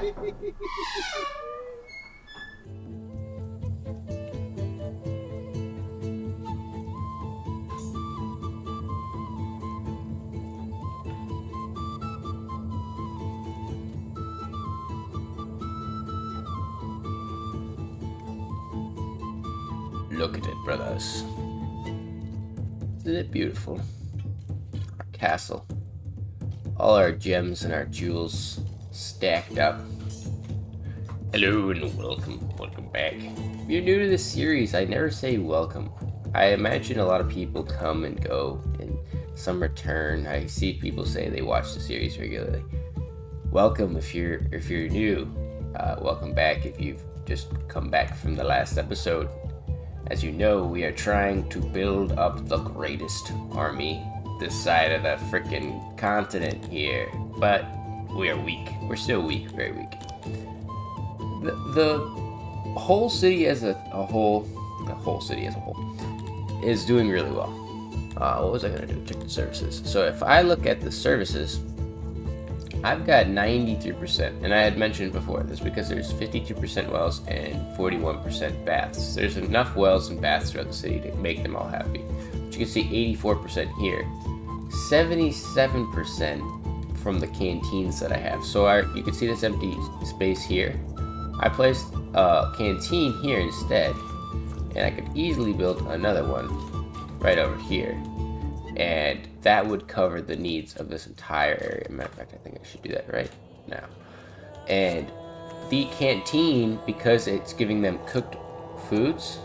Look at it, brothers. Isn't it beautiful? Our castle. All our gems and our jewels stacked up. Hello and welcome back. If you're new to this series, I never say welcome. I imagine a lot of people come and go, and some return. I see people say they watch the series regularly. Welcome if you're new. Welcome back if you've just come back from the last episode. As you know, we are trying to build up the greatest army this side of the frickin' continent here, but we are weak. We're still weak, very weak. The whole city as a whole, is doing really well. What was I gonna do? Check the services. So if I look at the services, I've got 93%, and I had mentioned before this because there's 52% wells and 41% baths. There's enough wells and baths throughout the city to make them all happy. But you can see 84% here, 77% from the canteens that I have. So you can see this empty space here. I placed a canteen here instead, and I could easily build another one right over here. And that would cover the needs of this entire area. Matter of fact, I think I should do that right now. And the canteen, because it's giving them cooked foods,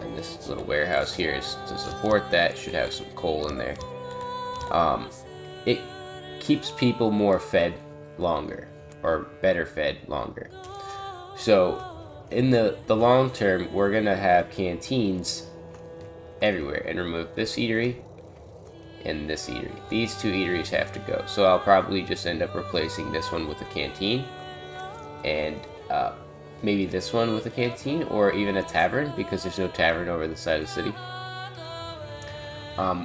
and this little warehouse here is to support that, should have some coal in there. It keeps people more fed longer, or better fed longer. So in the long term, we're gonna have canteens everywhere and remove this eatery and this eatery. These two eateries have to go. So I'll probably just end up replacing this one with a canteen, and maybe this one with a canteen, or even a tavern, because there's no tavern over this side of the city.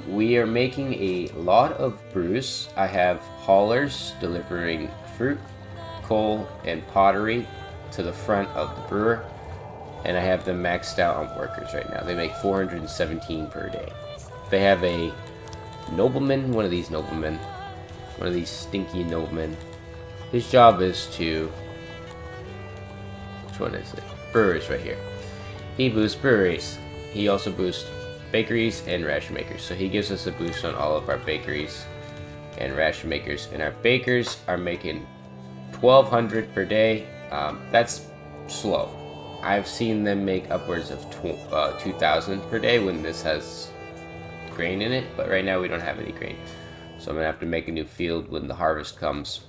We are making a lot of brews. I have haulers delivering fruit, coal, and pottery to the front of the brewer, and I have them maxed out on workers right now. They make 417 per day. They have a nobleman, one of these stinky noblemen. His job is to, which one is it? Brewers right here. He boosts breweries. He also boosts bakeries and ration makers. So he gives us a boost on all of our bakeries and ration makers. And our bakers are making 1,200 per day. That's slow. I've seen them make upwards of 2,000 per day when this has grain in it, but right now we don't have any grain, so I'm gonna have to make a new field when the harvest comes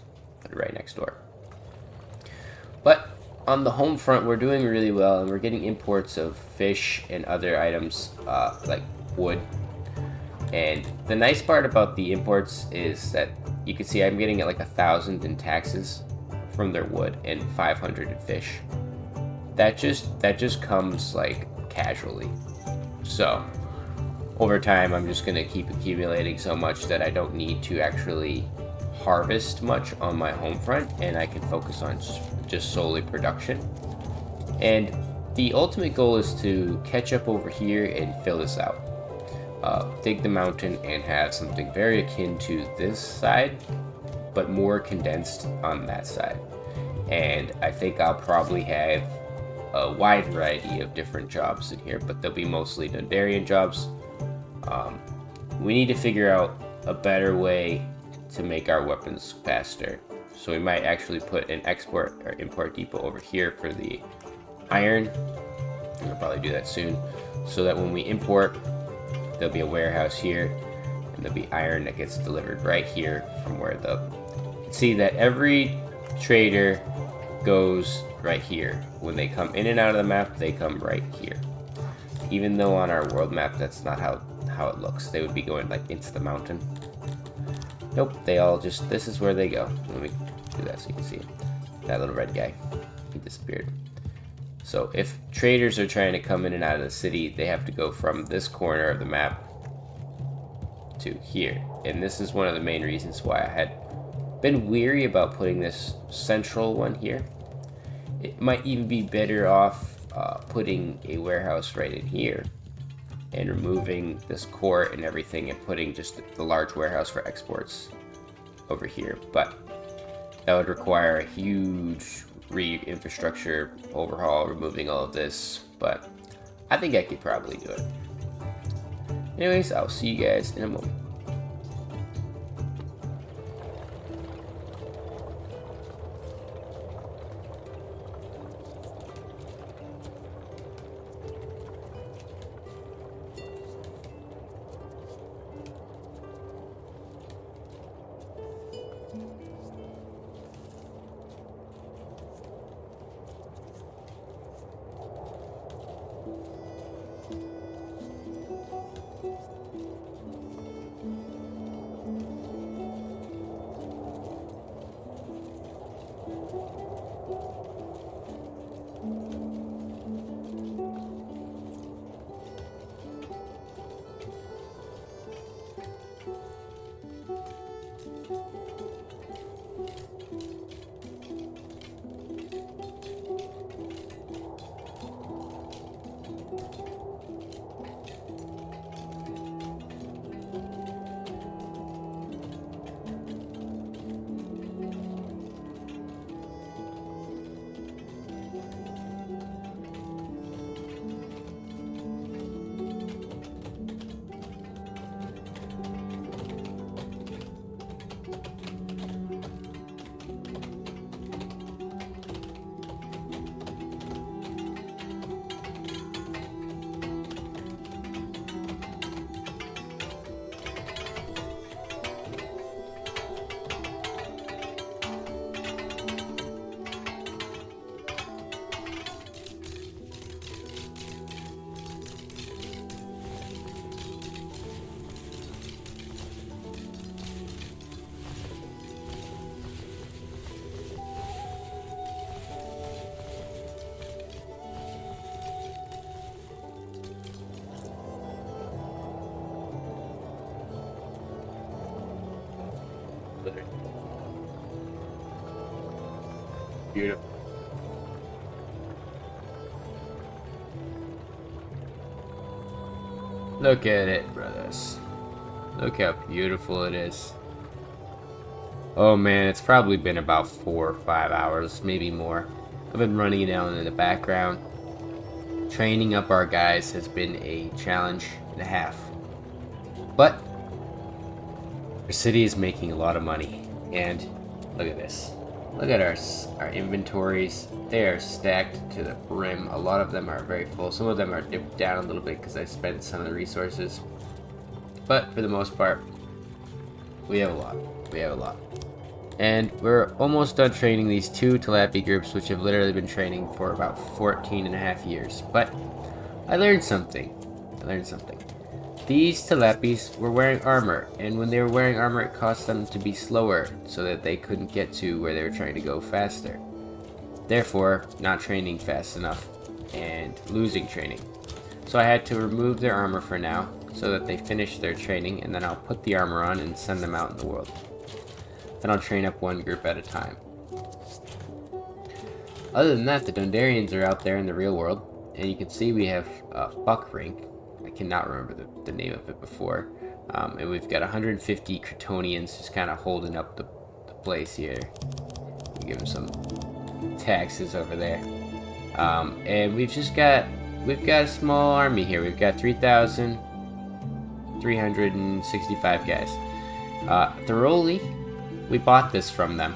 right next door. But on the home front, we're doing really well, and we're getting imports of fish and other items like wood. And the nice part about the imports is that you can see I'm getting like 1,000 in taxes from their wood and 500 in fish. That just comes like casually. So over time, I'm just going to keep accumulating so much that I don't need to actually harvest much on my home front, and I can focus on just solely production. And the ultimate goal is to catch up over here and fill this out. Dig the mountain and have something very akin to this side, but more condensed on that side. And I think I'll probably have a wide variety of different jobs in here, but they'll be mostly Dundarian jobs. We need to figure out a better way to make our weapons faster. So we might actually put an export or import depot over here for the iron. I'll probably do that soon, so that when we import, there'll be a warehouse here, and there'll be iron that gets delivered right here from where you can see that every trader goes right here. When they come in and out of the map, they come right here. Even though on our world map, that's not how it looks. They would be going like into the mountain. Nope, they all just, this is where they go. Let me do that so you can see it. That little red guy, he disappeared. So if traders are trying to come in and out of the city, they have to go from this corner of the map to here. And this is one of the main reasons why I had Been weary about putting this central one here. It might even be better off putting a warehouse right in here and removing this court and everything and putting just the large warehouse for exports over here. But that would require a huge infrastructure overhaul, removing all of this, but I think I could probably do it. Anyways, I'll see you guys in a moment. Beautiful. Look at it, brothers. Look how beautiful it is. Oh man, it's probably been about 4 or 5 hours, maybe more. I've been running it down in the background. Training up our guys has been a challenge and a half. But our city is making a lot of money, and look at this. Look at our inventories. They are stacked to the brim. A lot of them are very full. Some of them are dipped down a little bit because I spent some of the resources. But for the most part, we have a lot. We have a lot. And we're almost done training these 2 Tilapia groups, which have literally been training for about 14 and a half years. But I learned something. These Tilapias were wearing armor, and when they were wearing armor, it caused them to be slower, so that they couldn't get to where they were trying to go faster. Therefore, not training fast enough, and losing training. So I had to remove their armor for now, so that they finish their training, and then I'll put the armor on and send them out in the world. Then I'll train up one group at a time. Other than that, the Dondarians are out there in the real world, and you can see we have Buck Rink. I cannot remember the name of it before. And we've got 150 Kryptonians just kind of holding up the place here. We'll give them some taxes over there. And we've got a small army here. We've got 3,365 guys. Thoroughly, we bought this from them.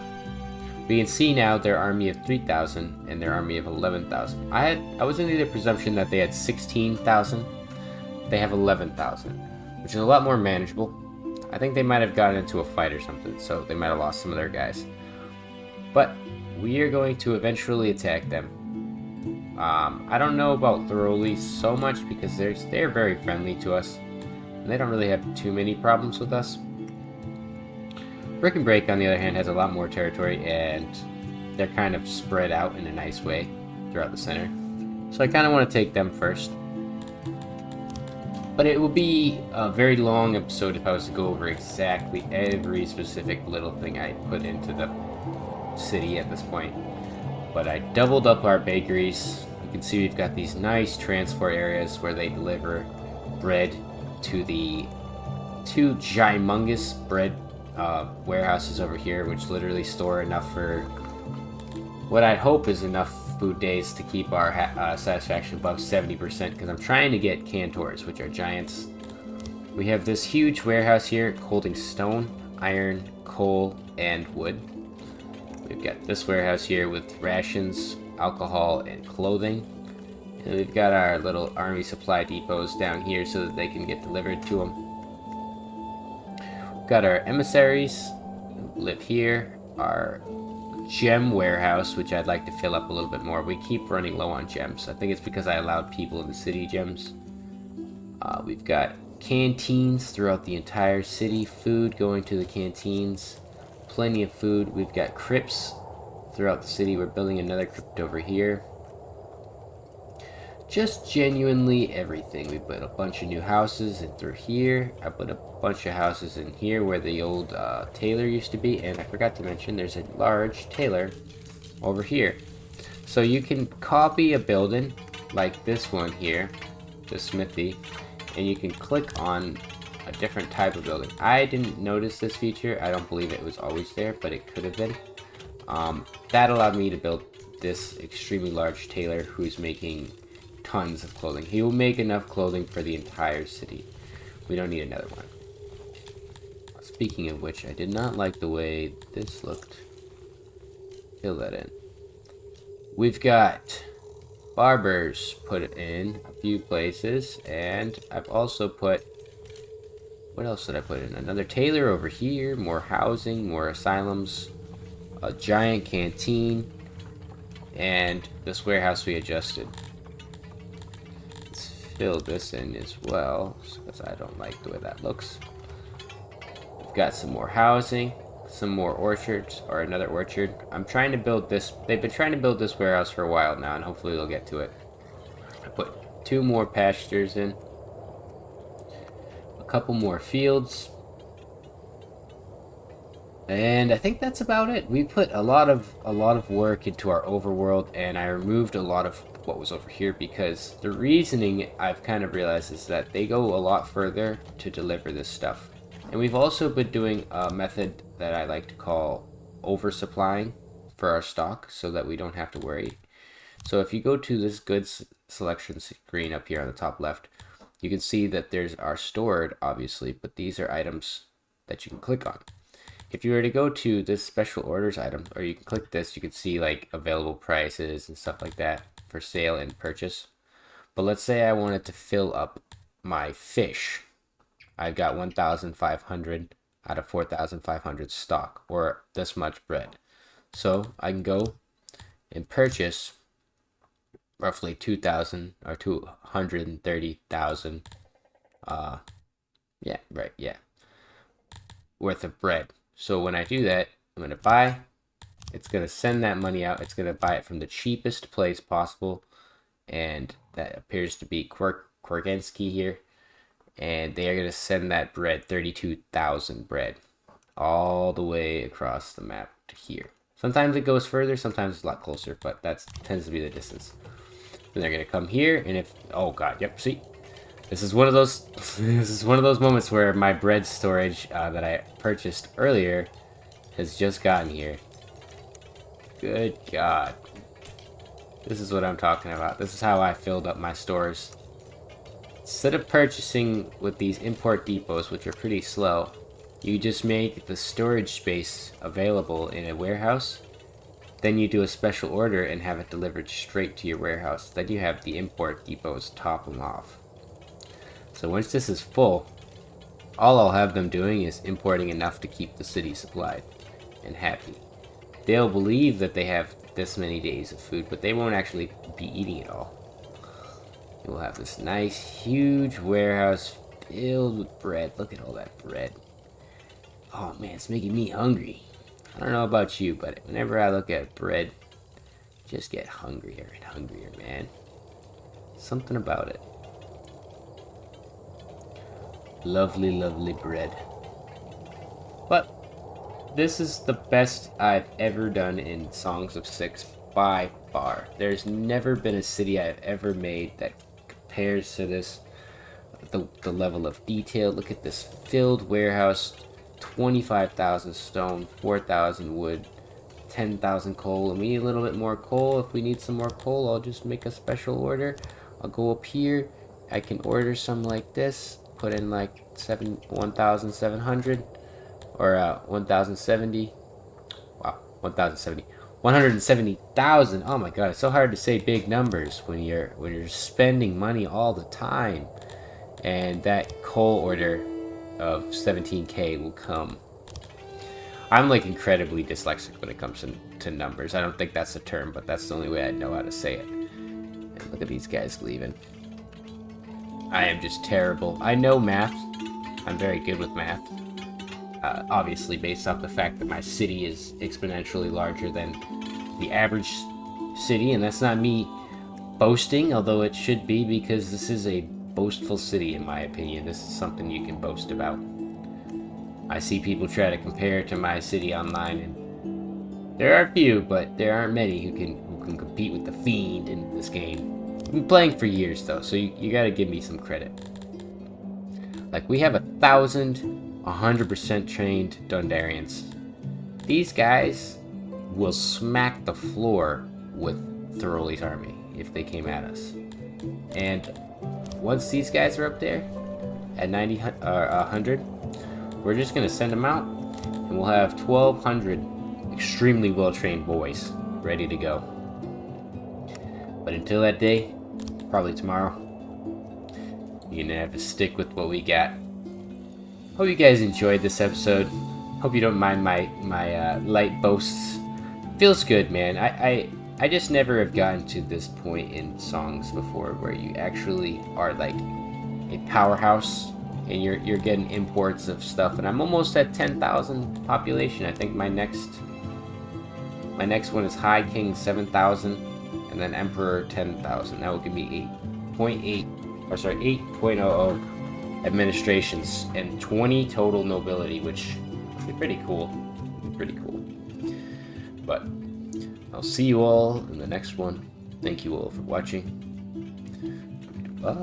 We can see now their army of 3,000 and their army of 11,000. I was under the presumption that they had 16,000. They have 11,000, which is a lot more manageable. I think they might have gotten into a fight or something, so they might have lost some of their guys. But we are going to eventually attack them. I don't know about Thoroughly so much because they're very friendly to us, and they don't really have too many problems with us. Brick and Break, on the other hand, has a lot more territory, and they're kind of spread out in a nice way throughout the center. So I kind of want to take them first. But it would be a very long episode if I was to go over exactly every specific little thing I put into the city at this point. But I doubled up our bakeries. You can see we've got these nice transport areas where they deliver bread to the two gymongous bread warehouses over here, which literally store enough for what I hope is enough food days to keep our satisfaction above 70%, because I'm trying to get cantors, which are giants. We have this huge warehouse here holding stone, iron, coal, and wood. We've got this warehouse here with rations, alcohol, and clothing. And we've got our little army supply depots down here so that they can get delivered to them. We've got our emissaries who live here. Our gem warehouse, which I'd like to fill up a little bit more. We keep running low on gems. I think it's because I allowed people in the city gems. We've got canteens throughout the entire city. Food going to the canteens. Plenty of food. We've got crypts throughout the city. We're building another crypt over here. Just genuinely everything. We put a bunch of new houses in through here. I put a bunch of houses in here where the old tailor used to be. And I forgot to mention there's a large tailor over here. So you can copy a building like this one here, the smithy, and you can click on a different type of building. I didn't notice this feature. I don't believe it was always there, but it could have been. That allowed me to build this extremely large tailor who's making tons of clothing. He will make enough clothing for the entire city. We don't need another one. Speaking of which, I did not like the way this looked. Fill that in. We've got barbers put in a few places, and I've also put, what else did I put in? Another tailor over here, more housing, more asylums, a giant canteen, and this warehouse we adjusted. Fill this in as well, because I don't like the way that looks. We've got some more housing, some more orchards, or another orchard. I'm trying to build this. They've been trying to build this warehouse for a while now, and hopefully they'll get to it. I put 2 more pastures in, a couple more fields, and I think that's about it. We put a lot of work into our overworld, and I removed a lot of what was over here because the reasoning I've kind of realized is that they go a lot further to deliver this stuff. And we've also been doing a method that I like to call oversupplying for our stock so that we don't have to worry. So if you go to this goods selection screen up here on the top left, you can see that there's our stored, obviously, but these are items that you can click on. If you were to go to this special orders item, or you can click this, you can see like available prices and stuff like that for sale and purchase. But let's say I wanted to fill up my fish. I've got 1,500 out of 4,500 stock, or this much bread. So I can go and purchase roughly 2,000 or 230,000 worth of bread. So when I do that, I'm going to buy. It's going to send that money out. It's going to buy it from the cheapest place possible. And that appears to be Kwergensky here. And they are going to send that bread, 32,000 bread, all the way across the map to here. Sometimes it goes further, sometimes it's a lot closer, but that tends to be the distance. Then they're going to come here, and if, oh god, yep, see? This is one of those moments where my bread storage that I purchased earlier has just gotten here. Good god. This is what I'm talking about. This is how I filled up my stores. Instead of purchasing with these import depots, which are pretty slow, you just make the storage space available in a warehouse. Then you do a special order and have it delivered straight to your warehouse. Then you have the import depots top them off. So once this is full, all I'll have them doing is importing enough to keep the city supplied and happy. They'll believe that they have this many days of food, but they won't actually be eating it all. We'll have this nice, huge warehouse filled with bread. Look at all that bread. Oh man, it's making me hungry. I don't know about you, but whenever I look at bread, I just get hungrier and hungrier, man. Something about it. Lovely, lovely bread. But this is the best I've ever done in Songs of Six by far. There's never been a city I've ever made that compares to this. The level of detail. Look at this filled warehouse, 25,000 stone, 4,000 wood, 10,000 coal, and we need a little bit more coal. If we need some more coal, I'll just make a special order. I'll go up here. I can order some like this. Put in like 1,700 or 1,070. Wow, 1,070. 170,000. Oh my god, it's so hard to say big numbers when you're spending money all the time. And that coal order of 17k will come. I'm like incredibly dyslexic when it comes to numbers. I don't think that's a term, but that's the only way I know how to say it. And look at these guys leaving. I am just terrible. I know math. I'm very good with math. Obviously based off the fact that my city is exponentially larger than the average city, and that's not me boasting, although it should be, because this is a boastful city in my opinion. This is something you can boast about. I see people try to compare to my city online, and there are a few, but there aren't many who can compete with the Fiend in this game. I've been playing for years though, so you gotta give me some credit. Like, we have 1,100% trained Dundarians. These guys will smack the floor with Thoroughly's army if they came at us. And once these guys are up there at 90 or 100, we're just gonna send them out, and we'll have 1,200 extremely well-trained boys ready to go. But until that day, probably tomorrow, you're gonna have to stick with what we got. Hope you guys enjoyed this episode. Hope you don't mind my light boasts. Feels good, man. I just never have gotten to this point in songs before where you actually are like a powerhouse and you're getting imports of stuff, and I'm almost at 10,000 population. I think my next one is High King 7,000 and then Emperor 10,000. That will give me 8.00 administrations and 20 total nobility, which is pretty cool. Pretty cool. But I'll see you all in the next one. Thank you all for watching. Bye.